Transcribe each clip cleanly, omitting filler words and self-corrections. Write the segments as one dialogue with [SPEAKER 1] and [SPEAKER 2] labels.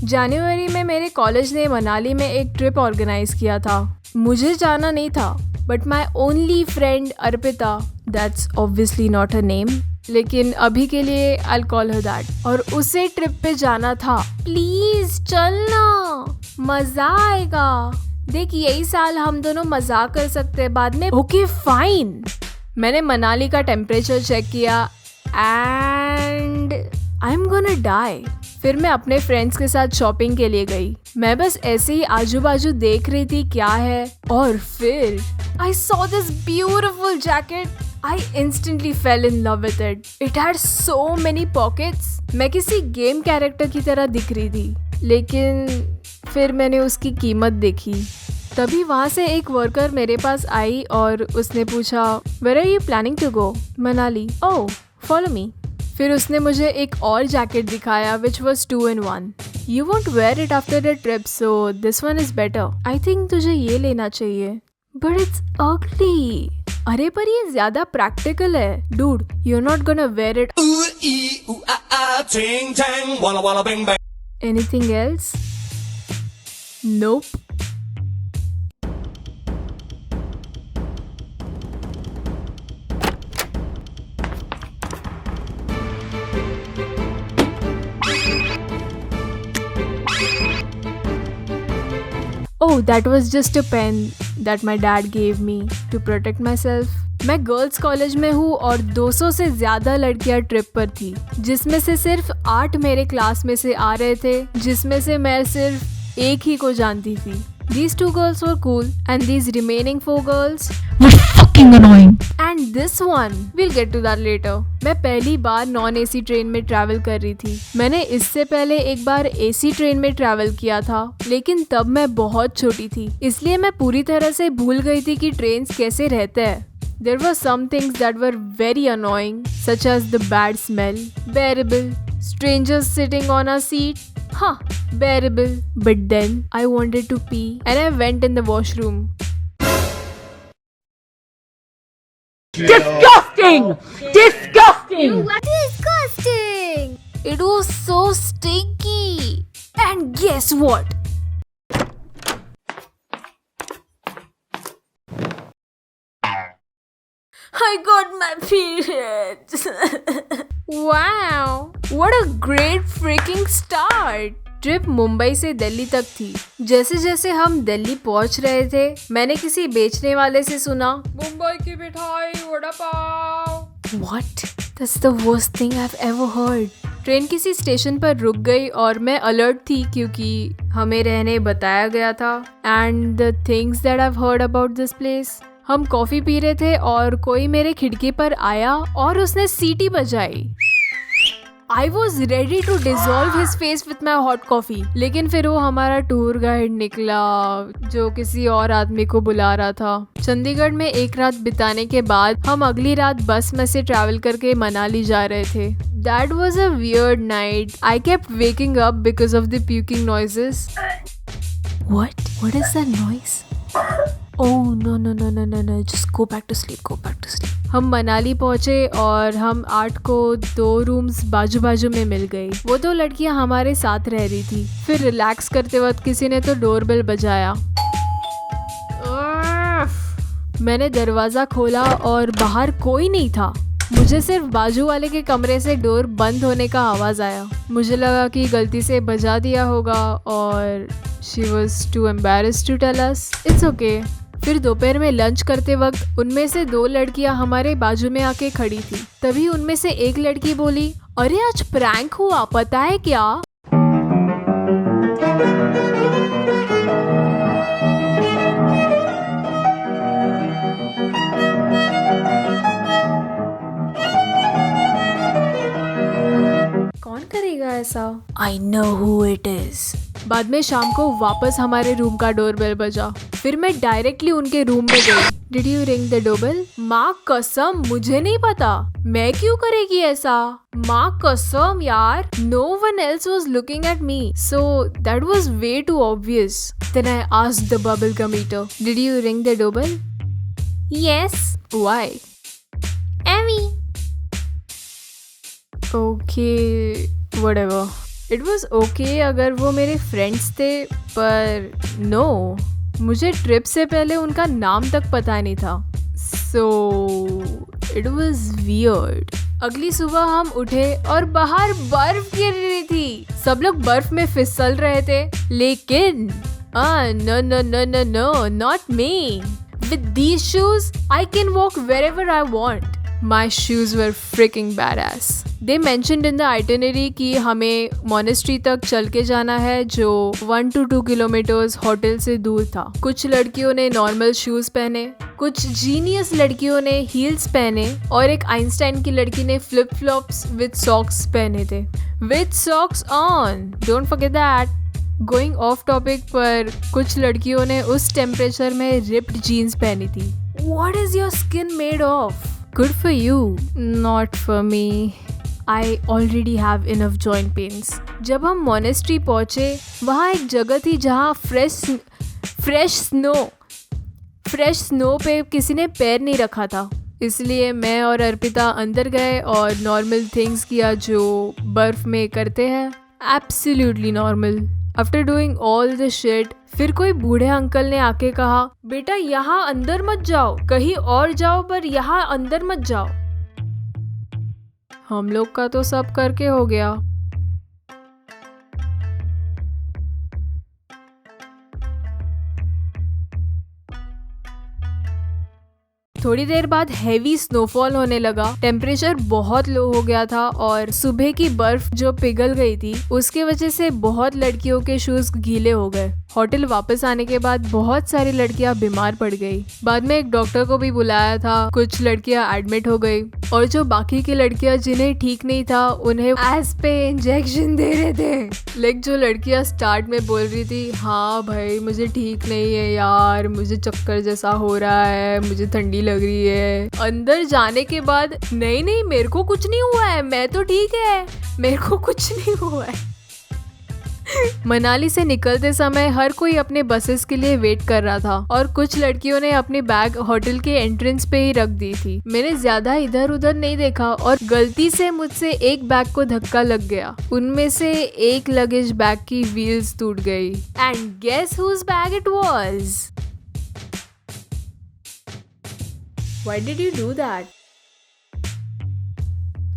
[SPEAKER 1] जनवरी में मेरे कॉलेज ने मनाली में एक ट्रिप ऑर्गेनाइज किया था। मुझे जाना नहीं था, but my only friend Arpita, that's obviously not a name, लेकिन अभी के लिए आई कॉल हर दैट, और उसे ट्रिप पे जाना था। प्लीज चलना, मजा आएगा। देख, यही साल हम दोनों मजाक कर सकते हैं बाद में। Okay fine. मैंने मनाली का टेम्परेचर चेक किया and I am gonna die. फिर मैं अपने फ्रेंड्स के साथ शॉपिंग के लिए गई। मैं बस ऐसे ही आजू बाजू देख रही थी क्या है, और फिर I saw this beautiful jacket. I instantly fell in love with it. It had so many pockets. मैं किसी गेम कैरेक्टर की तरह दिख रही थी, लेकिन फिर मैंने उसकी कीमत देखी। तभी वहाँ से एक वर्कर मेरे पास आई और उसने पूछा, Where are you planning to go? Manali. Oh, follow me. फिर उसने मुझे एक और जैकेट दिखाया which was 2 in 1. You won't wear it after the trip, so this one is better. I think तुझे ये लेना चाहिए। But it's ugly. अरे पर ये ज्यादा प्रैक्टिकल है। Dude, you're not gonna wear it. Anything else? Nope. Oh, that was just a pen that my dad gave me to protect myself. मैं गर्ल्स कॉलेज में हूँ और 200 से ज्यादा लड़कियाँ ट्रिप पर थी, जिसमें से सिर्फ 8 मेरे क्लास में से आ रहे थे, जिसमें से मैं सिर्फ एक ही को जानती थी। These 2 girls were cool and these remaining 4 girls
[SPEAKER 2] were fucking annoying.
[SPEAKER 1] And this one, we'll get to that later. मैं पहली बार नॉन एसी ट्रेन में ट्रैवल कर रही थी। मैंने इससे पहले एक बार एसी ट्रेन में ट्रैवल किया था, लेकिन तब मैं बहुत छोटी थी, इसलिए मैं पूरी तरह से भूल गई थी कि ट्रेन्स कैसे रहते हैं। There were some things that were very annoying, such as the bad smell, bearable, strangers sitting on our seat, bearable. But then I wanted to pee and I went in the washroom.
[SPEAKER 2] Disgusting! Disgusting!
[SPEAKER 1] Disgusting! It was so stinky. And guess what? I got my periods. Wow, what a great freaking start. Trip Mumbai से दिल्ली तक थी। जैसे जैसे हम दिल्ली पहुंच रहे थे, मैंने किसी बेचने वाले से सुना, मुंबई की मिठाई, vada pav. What? That's the worst thing I've ever heard. Train किसी स्टेशन पर रुक गई और मैं अलर्ट थी क्योंकि हमें रहने बताया गया था। And the things that I've heard about this place. हम कॉफी पी रहे थे और कोई मेरे खिड़की पर आया और उसने सीटी बजाई। I was ready to dissolve his face with my hot coffee. लेकिन फिर वो हमारा टूर गाइड निकला जो किसी और आदमी को बुला रहा था। चंडीगढ़ में एक रात बिताने के बाद हम अगली रात बस में से ट्रैवल करके मनाली जा रहे थे। That was a weird night. I kept waking up because of the puking noises. What? What is that noise? Oh no, just go back to sleep. हम मनाली पहुंचे और हम 8 को 2 रूम्स बाजू बाजू में मिल गई। वो 2 लड़कियां हमारे साथ रह रही थी। फिर रिलैक्स करते वक्त किसी ने तो डोरबेल बजाया। मैंने दरवाजा खोला और बाहर कोई नहीं था। मुझे सिर्फ बाजू वाले के कमरे से डोर बंद होने का आवाज आया। मुझे लगा कि गलती से बजा दिया होगा और she was too embarrassed to tell us. It's okay. फिर दोपहर में लंच करते वक्त उनमें से 2 लड़कियां हमारे बाजू में आके खड़ी थी। तभी उनमें से एक लड़की बोली, अरे आज प्रैंक हुआ, पता है क्या? कौन करेगा ऐसा? I know who it is. बाद में शाम को वापस हमारे रूम का डोरबेल बजा। फिर मैं डायरेक्टली उनके रूम में गई। Did you ring the doorbell? माँ कसम, मुझे नहीं पता। मैं क्यों करेगी ऐसा? माँ कसम यार, no one else was looking at me, so that was way too obvious. Then I asked the bubblegum eater, Did you ring the doorbell? Yes. Why? Emmy. Okay, whatever. It was okay अगर वो मेरे friends थे, पर no, मुझे trip से पहले उनका नाम तक पता नहीं था। So it was weird. अगली सुबह हम उठे और बाहर बर्फ गिर रही थी। सब लोग बर्फ में फिसल रहे थे, लेकिन no no no no no, not me. With these shoes, I can walk wherever I want. My shoes were freaking badass. They mentioned in the itinerary कि हमें monastery तक चल के जाना है, जो 1 to 2 किलोमीटर्स होटल से दूर था। कुछ लड़कियों ने नॉर्मल शूज पहने, कुछ जीनियस लड़कियों ने हील्स पहने और एक आइंस्टाइन की लड़की ने फ्लिप फ्लॉप्स विद सॉक्स पहने थे। With socks on, don't forget that. Going of topic, पर कुछ लड़कियों ने उस टेम्परेचर में रिप्ड जीन्स पहनी थी। What is your skin made of? Good for you, not for me. I already have enough joint pains. जब हम मोनेस्ट्री पहुंचे, वहाँ एक जगह थी जहाँ फ्रेश स्नो पे किसी ने पैर नहीं रखा था। इसलिए मैं और अर्पिता अंदर गए और नॉर्मल थिंग्स किया जो बर्फ में करते हैं। Absolutely normal. After doing all the shit, फिर कोई बूढ़े अंकल ने आके कहा, बेटा यहाँ अंदर मत जाओ, कहीं और जाओ, पर यहाँ अंदर मत जाओ। हम लोग का तो सब करके हो गया। थोड़ी देर बाद हैवी स्नोफॉल होने लगा। टेम्परेचर बहुत लो हो गया था और सुबह की बर्फ जो पिघल गई थी उसके वजह से बहुत लड़कियों के शूज गीले हो गए। होटल वापस आने के बाद बहुत सारी लड़कियां बीमार पड़ गई। बाद में एक डॉक्टर को भी बुलाया था। कुछ लड़कियां एडमिट हो गई और जो बाकी की लड़कियां जिन्हें ठीक नहीं था उन्हें एस पे इंजेक्शन दे रहे थे। लाइक जो लड़कियां स्टार्ट में बोल रही थी, हाँ भाई मुझे ठीक नहीं है यार, मुझे चक्कर जैसा हो रहा है, मुझे ठंडी लग रही है, अंदर जाने के बाद नहीं मेरे को कुछ नहीं हुआ है, मैं तो ठीक है, मेरे को कुछ नहीं हुआ है। मनाली से निकलते समय हर कोई अपने बसेस के लिए वेट कर रहा था और कुछ लड़कियों ने अपनी बैग होटल के एंट्रेंस पे ही रख दी थी। मैंने ज्यादा इधर उधर नहीं देखा और गलती से मुझसे एक बैग को धक्का लग गया। उनमें से एक लगेज बैग की व्हील्स टूट गई। And guess whose bag it was? Why did you do that?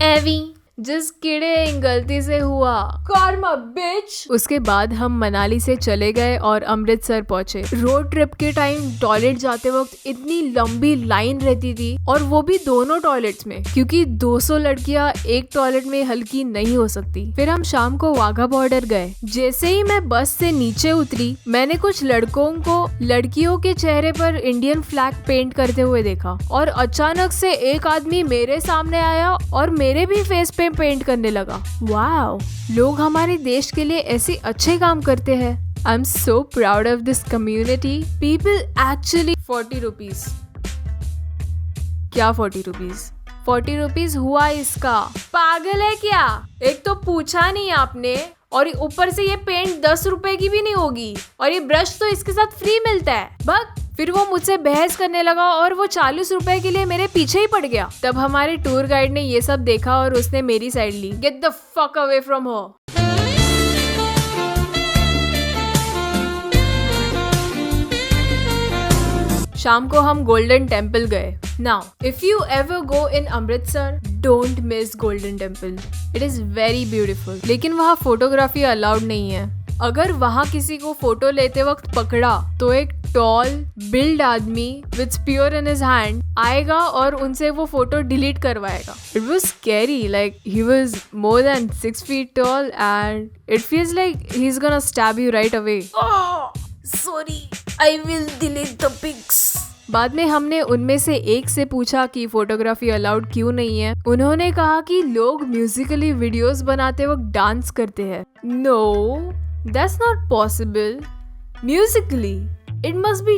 [SPEAKER 1] Evie, just kidding, गलती से हुआ। कर्मा बिच। उसके बाद हम मनाली से चले गए और अमृतसर पहुंचे। रोड ट्रिप के टाइम टॉयलेट जाते वक्त इतनी लंबी लाइन रहती थी, और वो भी दोनों टॉयलेट्स में, क्योंकि 200 लड़कियां एक टॉयलेट में हल्की नहीं हो सकती। फिर हम शाम को वाघा बॉर्डर गए। जैसे ही मैं बस से नीचे उतरी, मैंने कुछ लड़कों को लड़कियों के चेहरे पर इंडियन फ्लैग पेंट करते हुए देखा, और अचानक से एक आदमी मेरे सामने आया और मेरे भी फेस पे पेंट करने लगा। वाओ, लोग हमारे देश के लिए ऐसे अच्छे काम करते हैं। I am so proud of this community. People actually 40 rupees. क्या 40 रुपीज? 40 रुपीज हुआ इसका। पागल है क्या? एक तो पूछा नहीं आपने, और ऊपर से ये पेंट 10 रुपए की भी नहीं होगी, और ये ब्रश तो इसके साथ फ्री मिलता है। बस फिर वो मुझसे बहस करने लगा और वो 40 रुपए के लिए मेरे पीछे ही पड़ गया। तब हमारे टूर गाइड ने ये सब देखा और उसने मेरी साइड ली। Get the fuck away from her. शाम को हम गोल्डन टेम्पल गए। Now if you ever go in Amritsar, don't miss Golden Temple. It is very beautiful, लेकिन वहाँ फोटोग्राफी अलाउड नहीं है। अगर वहाँ किसी को फोटो लेते वक्त पकड़ा तो एक टॉल बिल्ड आदमी with spear in his hand आएगा और उनसे वो फोटो डिलीट करवाएगा। It was scary, like he was more than 6 feet tall and it feels like he's gonna stab you right away. Oh, sorry, I will delete the pics. बाद में हमने उनमें से एक से पूछा कि फोटोग्राफी अलाउड क्यों नहीं है। उन्होंने कहा कि लोग म्यूजिकली वीडियोस बनाते वक्त डांस करते हैं। No, that's not possible. Musically, it must be